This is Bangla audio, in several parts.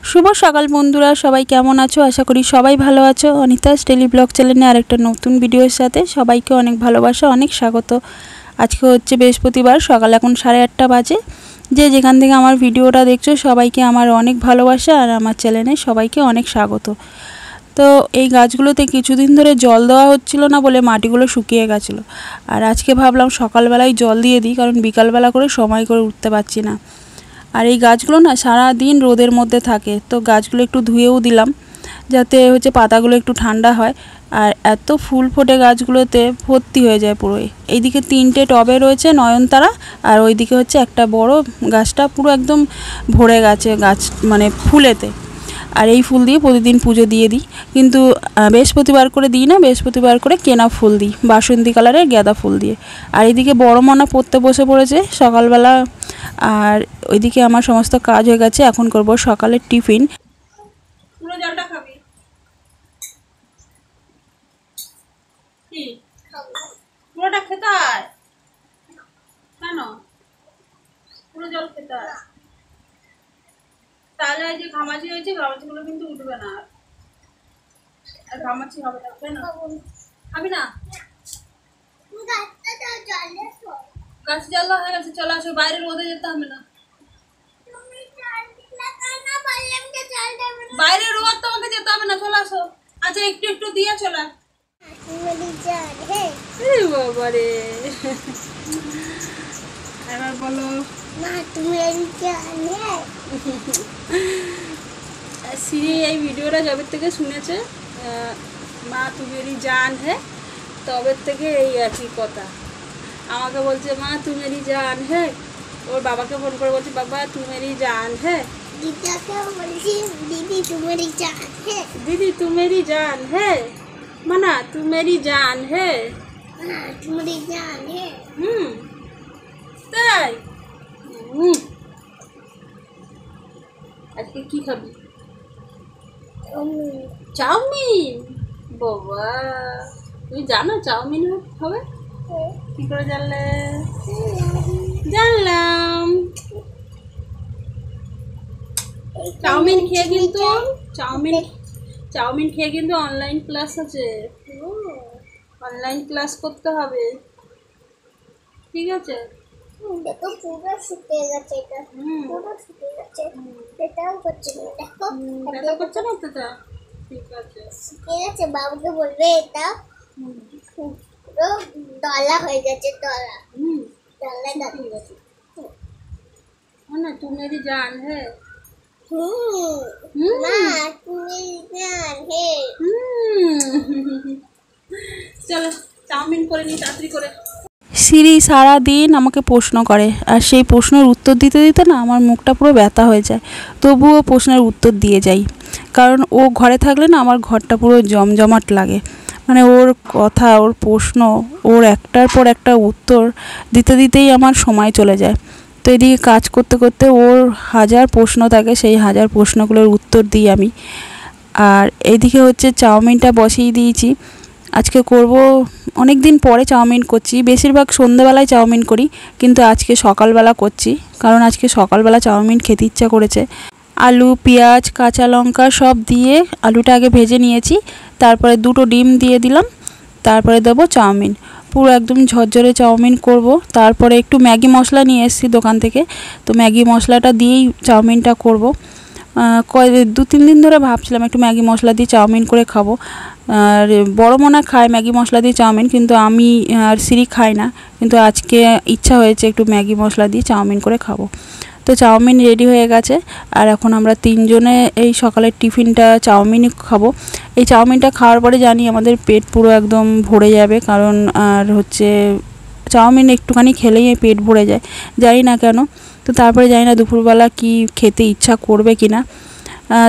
শুভ সকাল বন্ধুরা, সবাই কেমন আছো? আশা করি সবাই ভালো আছো। অনিতাস ডেলি ব্লগ চ্যানেলে আরেকটা নতুন ভিডিওর সাথে সবাইকে অনেক ভালোবাসা, অনেক স্বাগত। আজকে হচ্ছে বৃহস্পতিবার, সকাল এখন 8:30 বাজে। যে যেখান থেকে আমার ভিডিওটা দেখছো সবাইকে আমার অনেক ভালোবাসা আর আমার চ্যানেলে সবাইকে অনেক স্বাগত। তো এই গাছগুলোতে কিছুদিন ধরে জল দেওয়া হচ্ছিল না বলে মাটিগুলো শুকিয়ে গেছিলো। আর আজকে ভাবলাম সকালবেলায় জল দিয়ে দিই, কারণ বিকালবেলা করে সময় করে উঠতে পারছি না। আর এই গাছগুলো না সারা দিন রোদের মধ্যে থাকে, তো গাছগুলো একটু ধুয়েও দিলাম যাতে হচ্ছে পাতাগুলো একটু ঠান্ডা হয়। আর এত ফুল ফোটে গাছগুলোতে, ভর্তি হয়ে যায় পুরোই। এইদিকে 3টে টবে রয়েছে নয়নতারা, আর ওইদিকে হচ্ছে একটা বড় গাছটা পুরো একদম ভরে গেছে গাছ মানে ফুলেতে। আর এই ফুল দিয়ে প্রতিদিন পুজো দিয়ে দিই, কিন্তু বৃহস্পতিবার করে দিই না, বৃহস্পতিবার করে কেনা ফুল দিই, বাসন্তী কালারের গাঁদা ফুল দিয়ে। আর এইদিকে বড় মনা পড়তে বসে পড়েছে সকালবেলা। আর ওইদিকে আমার সমস্ত কাজ হয়ে গেছে, এখন করব সকালের টিফিন। পুরো জলটা খাবি? কি পুরোটা খেতে হয়? কেন পুরো জল খেতে হয়? তাহলে এই যে ঘামাচি হয়েছে, ঘামাচিগুলো কিন্তু উঠবে না। আর ঘামাচি হবে না, কেন খাবি না? গাছ জল হয়ে গেছে, চলে আসো, বাইরে রোদে যেতে হবে না। বাইরে রোদ তোমাকে যেতে হবে না, চলে আসো। আচ্ছা একটু একটু দিয়ে চলে। বাবারে, এবার বলো। সিরি এই ভিডিওটা যবে থেকে শুনেছে, মা তুমেরি জান হে, তবে থেকে এই আর কি কথা। আমাকে বলছে মা তুমেরি জান হে, ওর বাবাকে ফোন করে বলছে বাবা তুমেরি জান হে, দিদি তুমেরি জান হে, দিদি তুমেরি জান হে, মানা তুমেরি জান হে, তুমেরি জান হে। তাই আজকে কি খাবি? চাউমিন। বাবা, তুমি জানো চাউমিন হবে? কি করে জানলে? জানলাম। চাউমিন খেয়ে কিন্তু চাউমিন খেয়ে কিন্তু অনলাইন ক্লাস আছে, অনলাইন ক্লাস করতে হবে, ঠিক আছে? দেখো পুরো শুকিয়ে গেছে, এটা পুরো শুকিয়ে গেছে, এটাও করছে না, দেখো এটা করছে না তো, ঠিক আছে শুকিয়ে গেছে। বাবুকে বলবে এটা পুরো দলা হয়ে গেছে, দলা দলা ঠিক আছে না, তুমেরি জান হে। মা তুমি জান হে। চলো চাউমিন করে নি তাড়াতাড়ি করে। সিরি সারাদিন আমাকে প্রশ্ন করে, আর সেই প্রশ্নের উত্তর দিতে দিতে না আমার মুখটা পুরো ব্যথা হয়ে যায়। তবুও প্রশ্নের উত্তর দিয়ে যাই, কারণ ও ঘরে থাকলে না আমার ঘরটা পুরো জমজমাট লাগে। মানে ওর কথা, ওর প্রশ্ন, ওর একটার পর একটা উত্তর দিতে দিতেই আমার সময় চলে যায়। তো এদিকে কাজ করতে করতে ওর 1000 প্রশ্ন থাকে, সেই 1000 প্রশ্নগুলোর উত্তর দিই আমি। আর এইদিকে হচ্ছে চাউমিনটা বসিয়ে দিয়েছি। আজকে করব, অনেক দিন পরে চাউমিন করছি, বেশিরভাগ সন্ধ্যাবেলায় চাউমিন করি, কিন্তু আজকে সকালবেলা করছি, কারণ আজকে সকালবেলা চাউমিন খেতে ইচ্ছা করেছে। আলু, পেঁয়াজ, কাঁচা লঙ্কা সব দিয়ে আলুটা আগে ভেজে নিয়েছি, তারপরে 2টো ডিম দিয়ে দিলাম, তারপরে দেবো চাউমিন। পুরো একদম ঝরঝরে চাউমিন করব। তারপরে একটু ম্যাগি মশলা নিয়ে এসেছি দোকান থেকে, তো ম্যাগি মশলাটা দিয়েই চাউমিনটা করব। 2-3 দিন ধরে ভাবছিলাম একটু ম্যাগি মশলা দিয়ে চাউমিন করে খাবো। আর বড় মনা খায় ম্যাগি মশলা দিয়ে চাউমিন, কিন্তু আমি আর সিরি খাই না, কিন্তু আজকে ইচ্ছা হয়েছে একটু ম্যাগি মশলা দিয়ে চাউমিন করে খাবো। তো চাউমিন রেডি হয়ে গেছে, আর এখন আমরা 3 জনে এই সকালের টিফিনটা চাউমিনই খাবো। এই চাউমিনটা খাওয়ার পরে জানি আমাদের পেট পুরো একদম ভরে যাবে, কারণ আর হচ্ছে চাউমিন একটুখানি খেলেই পেট ভরে যায়, জানি না কেন। তো তারপরে জানি না দুপুরবেলা কি খেতে ইচ্ছা করবে কি না,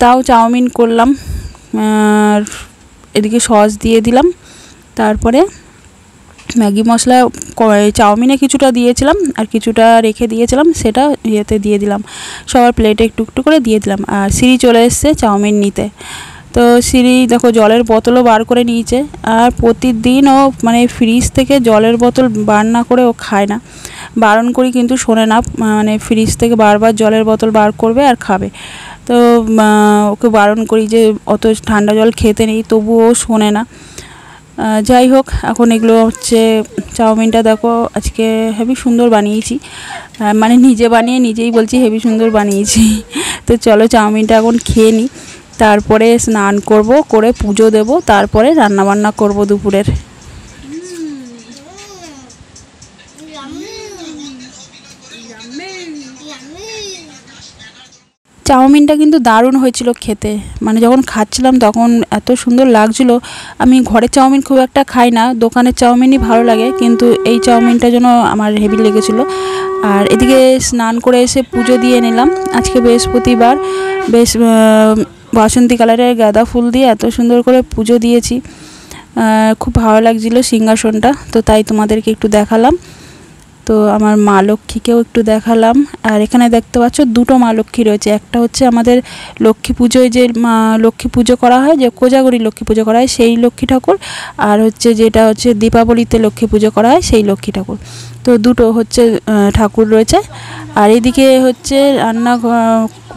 তাও চাউমিন করলাম। আর এদিকে সস দিয়ে দিলাম, তারপরে ম্যাগি মশলা চাউমিনে কিছুটা দিয়েছিলাম আর কিছুটা রেখে দিয়েছিলাম, সেটা ইয়েতে দিয়ে দিলাম, সবার প্লেটে একটু একটু করে দিয়ে দিলাম। আর সিরি চলে এসছে চাউমিন নিতে। তো সিরি দেখো জলের বোতলও বার করে নিয়েছে, আর প্রতিদিন ও মানে ফ্রিজ থেকে জলের বোতল বার না করে ও খায় না, বারণ করি কিন্তু শোনে না, মানে ফ্রিজ থেকে বারবার জলের বোতল বার করবে আর খাবে। তো ওকে বারণ করি যে অত ঠান্ডা জল খেতে নেই, তবুও শোনে না। যাই হোক, এখন এগুলো হচ্ছে চাউমিনটা দেখো আজকে হেবি সুন্দর বানিয়েছি, মানে নিজে বানিয়ে নিজেই বলছি হেবি সুন্দর বানিয়েছি। তো চলো চাউমিনটা এখন খেয়ে নিই, তারপরে স্নান করব, করে পুজো দেব, তারপরে রান্নাবান্না করব দুপুরের। চাউমিনটা কিন্তু দারুণ হয়েছিল খেতে, মানে যখন খাচ্ছিলাম তখন এত সুন্দর লাগছিল। আমি ঘরের চাউমিন খুব একটা খাই না, দোকানের চাউমিনই ভালো লাগে, কিন্তু এই চাউমিনটা যেন আমার হেভি লেগেছিল। আর এদিকে স্নান করে এসে পুজো দিয়ে নিলাম। আজকে বৃহস্পতিবার, বেশ বাসন্তী কালারের গাঁদা ফুল দিয়ে এত সুন্দর করে পুজো দিয়েছি, খুব ভালো লাগছিল সিংহাসনটা, তো তাই তোমাদেরকে একটু দেখালাম। তো আমার মা লক্ষ্মীকেও একটু দেখালাম। আর এখানে দেখতে পাচ্ছ দুটো মা লক্ষ্মী রয়েছে, একটা হচ্ছে আমাদের লক্ষ্মী পুজোয় যে মা লক্ষ্মী পুজো করা হয়, যে কোজাগরী লক্ষ্মী পুজো করা হয় সেই লক্ষ্মী ঠাকুর, আর হচ্ছে যেটা হচ্ছে দীপাবলিতে লক্ষ্মী পুজো করা হয় সেই লক্ষ্মী ঠাকুর। তো দুটো হচ্ছে ঠাকুর রয়েছে। আর এদিকে হচ্ছে রান্না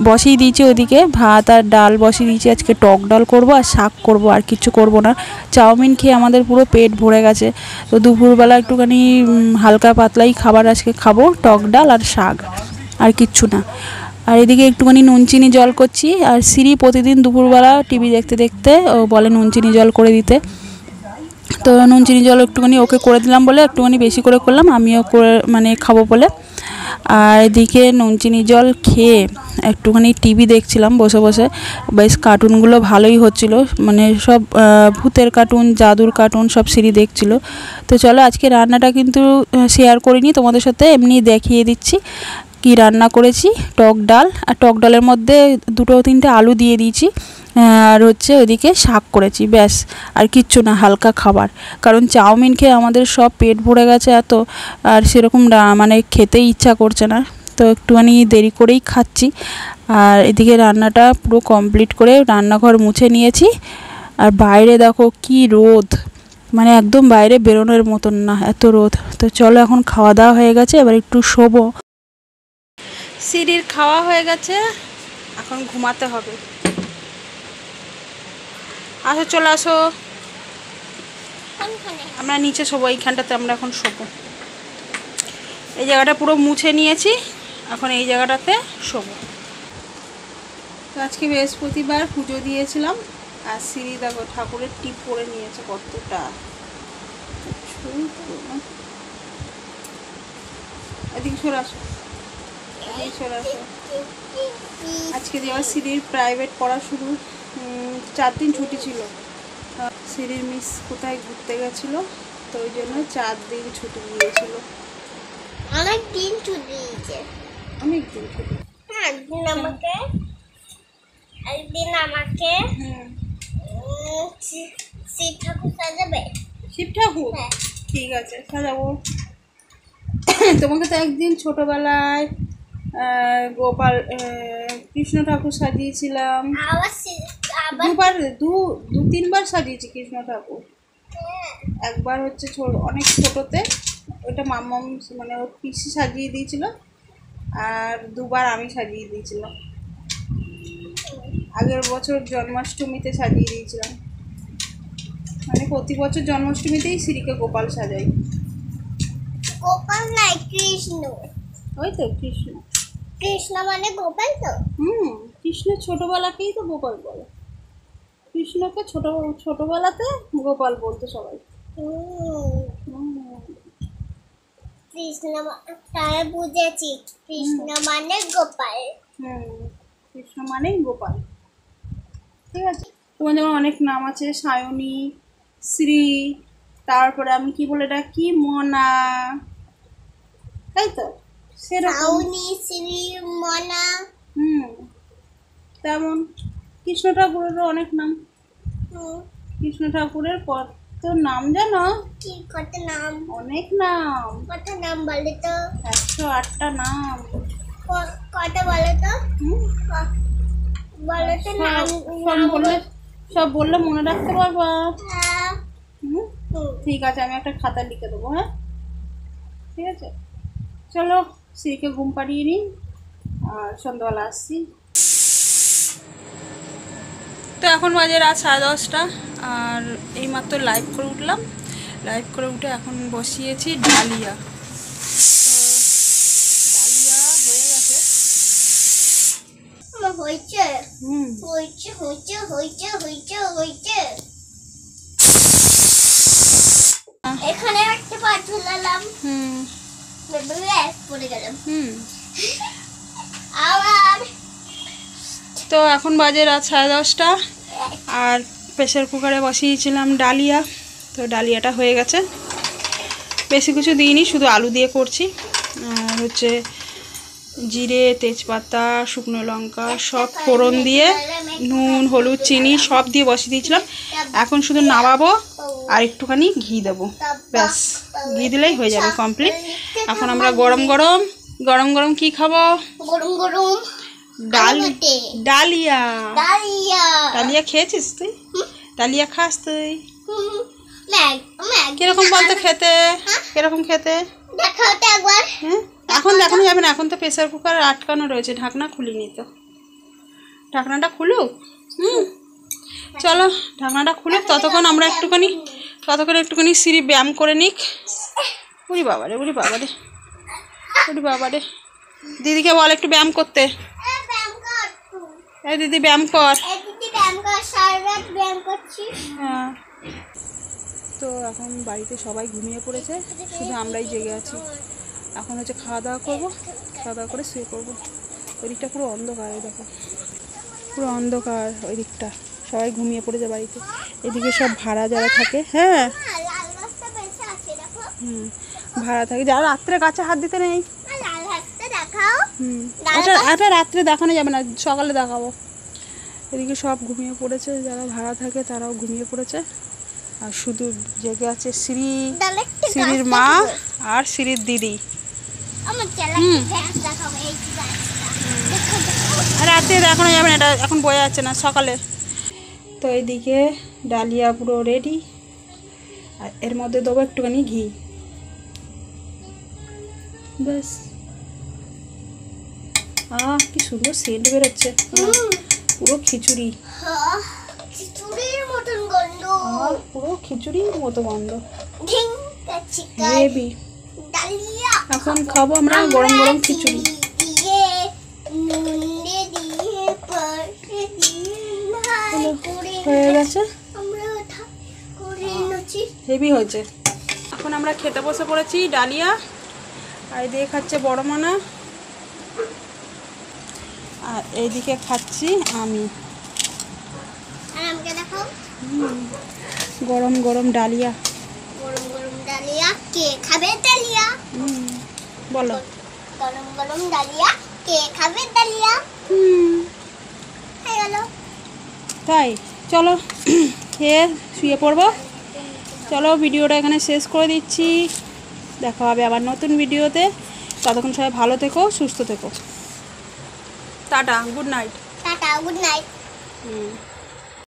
বসিয়ে দিয়েছি, ওইদিকে ভাত আর ডাল বসিয়ে দিয়েছি। আজকে টক ডাল করব আর শাক করব, আর কিছু করব না। চাউমিন খেয়ে আমাদের পুরো পেট ভরে গেছে, তো দুপুরবেলা একটুখানি হালকা পাতলাই খাবার আজকে খাবো, টক ডাল আর শাক, আর কিচ্ছু না। আর এদিকে একটুখানি নুন চিনি জল করছি। আর সিঁড়ি প্রতিদিন দুপুরবেলা টিভি দেখতে দেখতে ও বলে নুন চিনি জল করে দিতে, তো নুন চিনি জল একটুখানি ওকে করে দিলাম বলে একটুখানি বেশি করে করলাম, আমিও করে মানে খাবো বলে। আর এদিকে নুন চিনি জল খেয়ে একটুখানি টিভি দেখছিলাম বসে বসে, বেশ কার্টুনগুলো ভালোই হচ্ছিল, মানে সব ভূতের কার্টুন, জাদুর কার্টুন সব সিঁড়ি দেখছিল। তো চলো আজকে রান্নাটা কিন্তু শেয়ার করিনি তোমাদের সাথে, এমনি দেখিয়ে দিচ্ছি কি রান্না করেছি। টক ডাল, আর টক ডালের মধ্যে 2-3টে আলু দিয়ে দিয়েছি, আর হচ্ছে ওইদিকে শাক করেছি, ব্যাস। আর কিচ্ছু না, হালকা খাবার, কারণ চাউমিন খেয়ে আমাদের সব পেট ভরে গেছে এত, আর সেরকম মানে খেতেই ইচ্ছা করছে না, তো একটুখানি দেরি করেই খাচ্ছি। আর এদিকে রান্নাটা পুরো কমপ্লিট করে রান্নাঘর মুছে নিয়েছি। আর বাইরে দেখো কি রোদ, মানে একদম বাইরে বেরোনোর মতন না, এত রোদ। তো চলো এখন খাওয়া দাওয়া হয়ে গেছে, এবার একটু শোবো। সিঁড়ির খাওয়া হয়ে গেছে, এখন ঘুমাতে হবে। আসো, চলে আসো, আমরা নিচে শোবো, এইখানটাতে আমরা এখন শোবো। এই জায়গাটা পুরো মুছে নিয়েছি, এখন এই জায়গাটাতে শোবো। তো আজকে বৃহস্পতিবার পুজো দিয়েছিলাম, আর সিঁড়ি দেখো ঠাকুরের টিপ পরে নিয়েছে কতটা, এদিকে সরে আসো, এদিকে সরে আসো। আজকে যে আমার সিঁড়ির প্রাইভেট পড়া শুরু, 4 দিন ছুটি ছিল। সিঁড়ির মিস কোথায় ঘুরতে গেছিলো, তো ওই জন্য 4 দিন ছুটি দিয়েছিল। অনেক দিন ছুটি দিয়েছে, অনেক দিন ছুটি। একদিন আমাকে শিব ঠাকুর সাজাবে। শিব ঠাকুর? হ্যাঁ। ঠিক আছে, সাজাবো। তোমাকে তো একদিন ছোটবেলায় গোপাল কৃষ্ণ ঠাকুর সাজিয়েছিলাম, দুবার 2-3বার সাজিয়েছি কৃষ্ণ ঠাকুর। একবার হচ্ছে অনেক ছোটতে, ওটা মাম্মাম মানে ওর পিসি সাজিয়ে দিয়েছিল, আর 2বার আমি সাজিয়ে দিয়েছিলাম। আগের বছর জন্মাষ্টমীতে সাজিয়ে দিয়েছিলাম, মানে প্রতি বছর জন্মাষ্টমীতেই শ্রীকে গোপাল সাজাই। গোপাল নাই, কৃষ্ণ। ওই তো কৃষ্ণ। কৃষ্ণ মানে গোপাল তো। কৃষ্ণ ছোটবেলাকেই তো গোপাল বলে, কৃষ্ণকে ছোটবেলাতে গোপাল বলতো সবাই। কৃষ্ণ তাই বুঝেছি, কৃষ্ণ মানে গোপাল। কৃষ্ণ মানেই গোপাল, ঠিক আছে। তোমার যেমন অনেক নাম আছে, সায়নী, শ্রী, তারপরে আমি কি বলে ডাকি, মনা, তাই তো, সায়নী, শ্রী, মনা। তেমন কৃষ্ণ ঠাকুরেরও অনেক নাম। কৃষ্ণ ঠাকুরের কত নাম জানো? কি কত নাম? অনেক নাম। কত নাম বলে তো? 108টা নাম। কত বলে তো? বলে তো নাম। সব বললে মনে রাখতে পারবা? হ্যাঁ। ঠিক আছে, আমি একটা খাতা লিখে দেবো। হ্যাঁ, ঠিক আছে, চলো শ্রীকে ঘুম পাড়িয়ে নিই, আর সন্ধ্যাবেলা আসছি। তো এখন বাজে রাত 10:30 আর এইমাত্র লাইভ করে উঠলাম। লাইভ করে উঠে এখন বসিয়েছি ডালিয়া। ডালিয়া হয়ে গেছে। হয়েছে হুম হয়েছে হয়েছে হয়েছে হয়েছে হয়েছে। এখানে একটা পা ঝুলালাম, হুম পড়ে গেলাম হুম। আবার। তো এখন বাজে রাত 10:30 আর প্রেসার কুকারে বসিয়েছিলাম ডালিয়া। তো ডালিয়াটা হয়ে গেছে, বেশি কিছু দিইনি, শুধু আলু দিয়ে করছি। আর হচ্ছে জিরে, তেজপাতা, শুকনো লঙ্কা সব ফোড়ন দিয়ে নুন, হলুদ, চিনি সব দিয়ে বসিয়ে দিয়েছিলাম। এখন শুধু নামাবো আর একটুখানি ঘি দেবো, ব্যাস। ঘি দিলেই হয়ে যাবে কমপ্লিট। এখন আমরা গরম গরম গরম গরম কি খাবো? গরম গরম ডালিয়া। ডালিয়া। ডালিয়া খেয়েছিস তুই? ডালিয়া খাস তুই? ম্যাগ কিরকম বলতো খেতে? কিরকম খেতে দেখাও তো একবার। হ্যাঁ, এখন দেখানো যাবে না, এখন তো প্রেসার কুকার আটকানো রয়েছে, ঢাকনা খুলিনি তো। ঢাকনাটা খুলুক। চলো ঢাকনাটা খুলুক, ততক্ষণ আমরা একটুখানি সিঁড়ি ব্যায়াম করে নিক। উরি বাবারে উরি বাবারে উরি বাবারে। দিদিকে বল একটু ব্যায়াম করতে। এই দিদি ব্যায়াম কর। হ্যাঁ। তো এখন বাড়িতে সবাই ঘুমিয়ে পড়েছে, শুধু আমরাই জেগে আছি। এখন হচ্ছে খাওয়া দাওয়া করবো, খাওয়া দাওয়া করে শুয়ে পড়বো। ওই দিকটা পুরো অন্ধকার, ওই দেখো পুরো অন্ধকার ওই দিকটা, সবাই ঘুমিয়ে পড়েছে বাড়িতে। এদিকে সব ভাড়া যারা থাকে, হ্যাঁ ভাড়া থাকে, যারা রাত্রে গাছে হাত দিতে নেই। এটা রাত্রে দেখানো যাবে না, সকালে দেখাবো। এদিকে সব ঘুমিয়ে পড়েছে, যারা ভাড়া থাকে তারাও ঘুমিয়ে পড়েছে। আর শুধু জেগে আছে শ্রীর মা আর শ্রীর দিদি। রাতে দেখানো যাবে না, এটা এখন বোঝা যাচ্ছে না, সকালে। তো এইদিকে ডালিয়া পুরো রেডি, আর এর মধ্যে দেবো একটুখানি ঘি, ব্যাস। কি সুন্দর সেন্ট বেরোচ্ছে, পুরো খিচুড়ি, মতন গন্ধ, পুরো খিচুড়ির মতো গন্ধ, হেভি। এখন খাবো আমরা গরম গরম খিচুড়ি। হয়ে গেছে, হেভি হয়েছে। এখন আমরা খেতে বসে পড়েছি ডালিয়া, আর এদিকে খাচ্ছে বড় মানা, আর এইদিকে খাচ্ছি আমি। গরম গরম ডালিয়া, গরম গরম ডালিয়া। কে খাবে ডালিয়া? বলো। গরম গরম ডালিয়া, কে খাবে ডালিয়া? হয়ে গেল। তাই চলো খেয়ে শুয়ে পড়বো। চলো ভিডিওটা এখানে শেষ করে দিচ্ছি, দেখা হবে আবার নতুন ভিডিওতে। ততক্ষণ সবাই ভালো থেকো, সুস্থ থেকো। Tata, good night. Tata, good night.